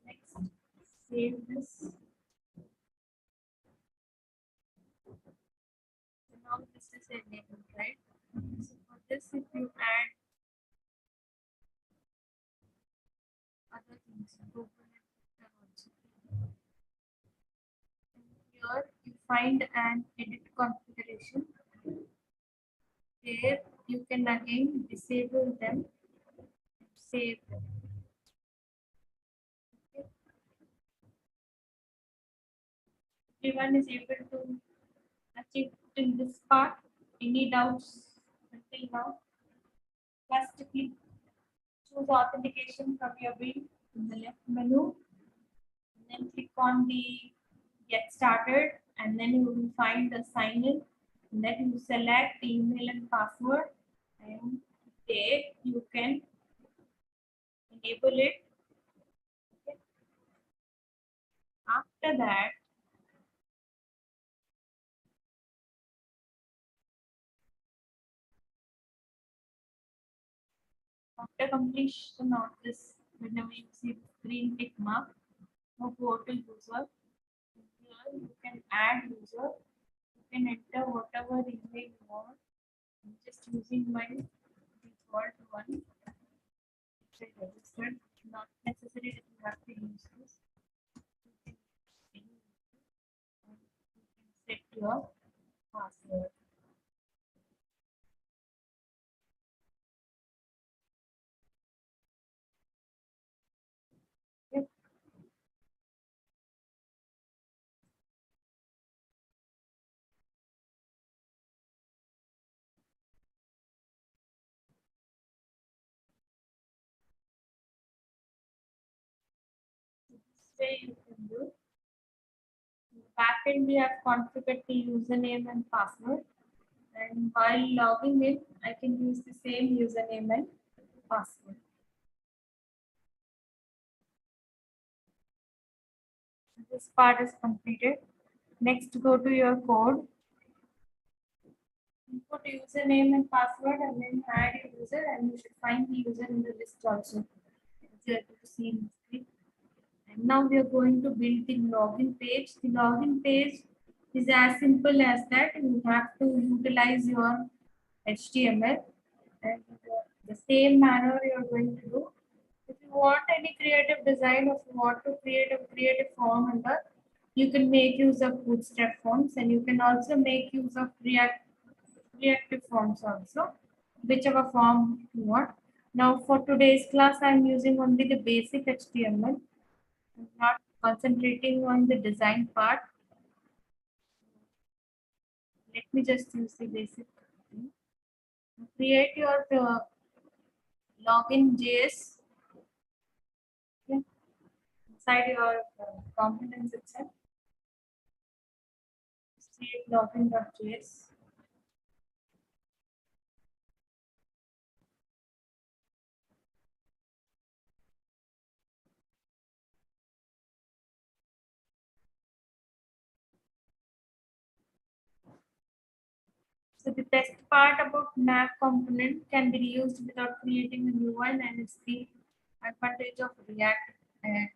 [SPEAKER 1] Next, save this. So now this is enabled, right? So for this, if you add other things, Google and Twitter also. And here you find an edit configuration. There you can again disable them, save them. Okay. Everyone is able to achieve in this part. Any doubts until now? First, click choose authentication from your wheel in the left menu. And then click on the get started, and then you will find the sign in. And then you select email and password, and there you can enable it. Okay. After that, after completion of this, whenever you see the green tick mark, now go to user. Here you can add user. You can enter whatever email you want. I'm just using my default one which I registered. Not necessary that you have to use this. You can set your password. Okay. This way you can do. In the backend, we have configured the username and password. And while logging in, I can use the same username and password. This part is completed. Next, go to your code. Input username and password and then add a user, and you should find the user in the list also. As you are able to see in the screen. And now we are going to build the login page. The login page is as simple as that. You have to utilize your HTML, and the same manner you are going to do. If you want any creative design, or if you want to create a creative form under, you can make use of Bootstrap forms, and you can also make use of reactive forms also, whichever form you want. Now for today's class, I am using only the basic HTML. I'm not concentrating on the design part. Let me just use the basic thing. Create your login JS, okay, inside your components itself. Create login.js. So the best part about nav component can be reused without creating a new one, and it's the advantage of React and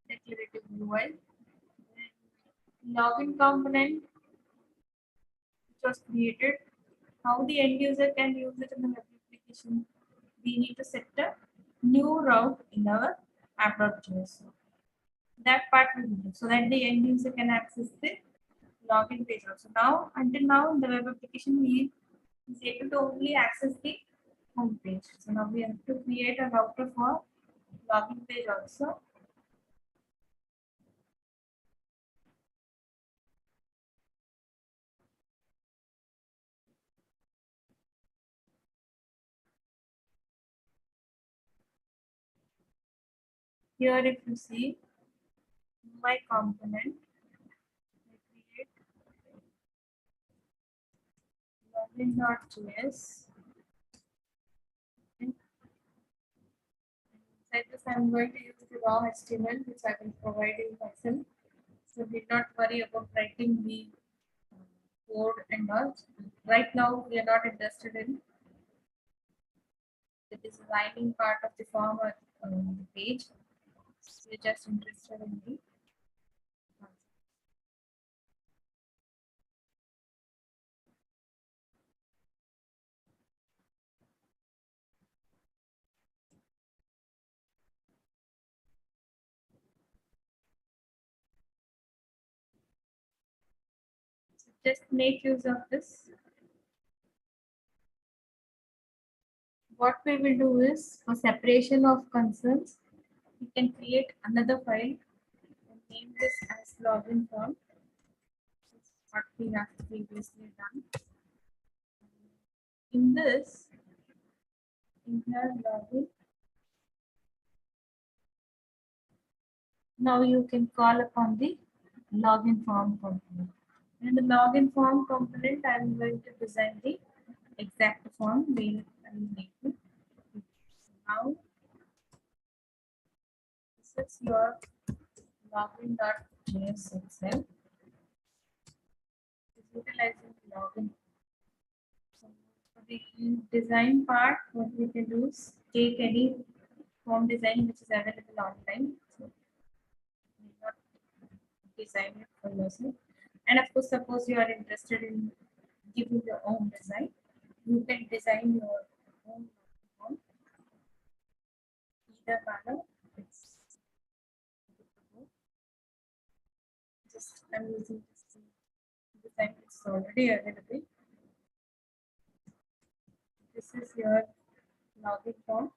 [SPEAKER 1] declarative UI. Login component which was created, how the end user can use it in the web application. We need to set a new route in our app.js. That part we will do so that the end user can access the login page also. Now, until now, in the web application, we is able to only access the home page. So now we have to create a router for login page also. Here, if you see my component, I create login.js. Inside this, I'm going to use the raw HTML, which I will provide you myself. So need not worry about writing the code and all. Right now, we are not interested in the designing part of the form or the page. So we're just interested in the so just make use of this. What we will do is for separation of concerns, we can create another file and name this as login form. This is what we have previously done. In this, in here login. Now you can call upon the login form component. In the login form component, I am going to design the exact form we need to. Now, this is your login.js itself. It's utilizing login. So for the design part, what we can do is take any form design which is available online. So you not design it for yourself. And of course, suppose you are interested in giving your own design, you can design your own form. Either manner, it's just I'm using this design which is already available. This is your login form.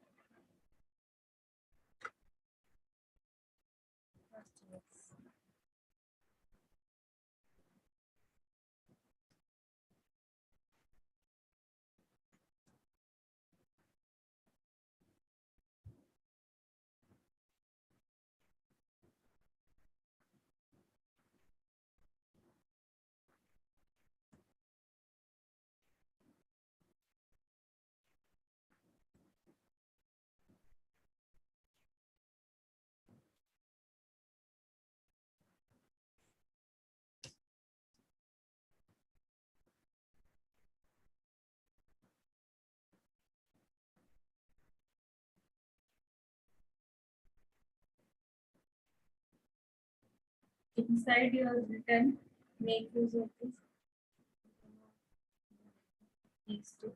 [SPEAKER 1] inside your written, make use of this. These two.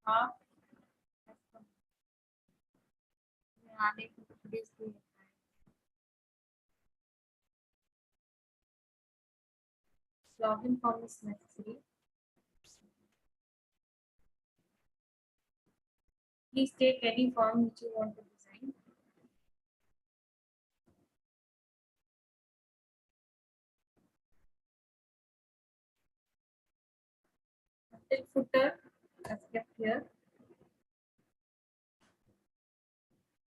[SPEAKER 1] Half has come. We are unable to produce the login form is necessary. Please take any form which you want to design. Until footer as kept here.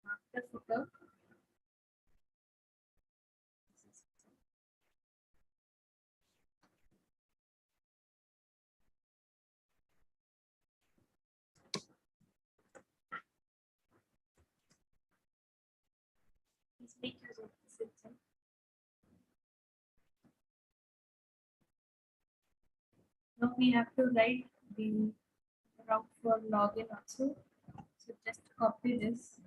[SPEAKER 1] After footer. Please make use of the system. Now we have to write the route for login also. So just copy this.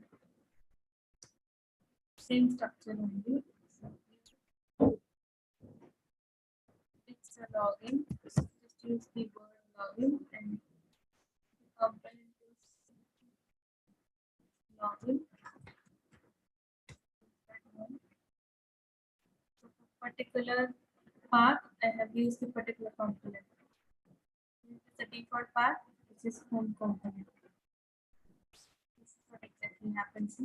[SPEAKER 1] Same structure only. So it's a login. Just use the word login and the component is login. That one. So for particular path, I have used the particular component. This is the default path. This is home component. This is what exactly happens.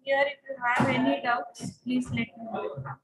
[SPEAKER 1] Here, if you have any doubts, please let me know.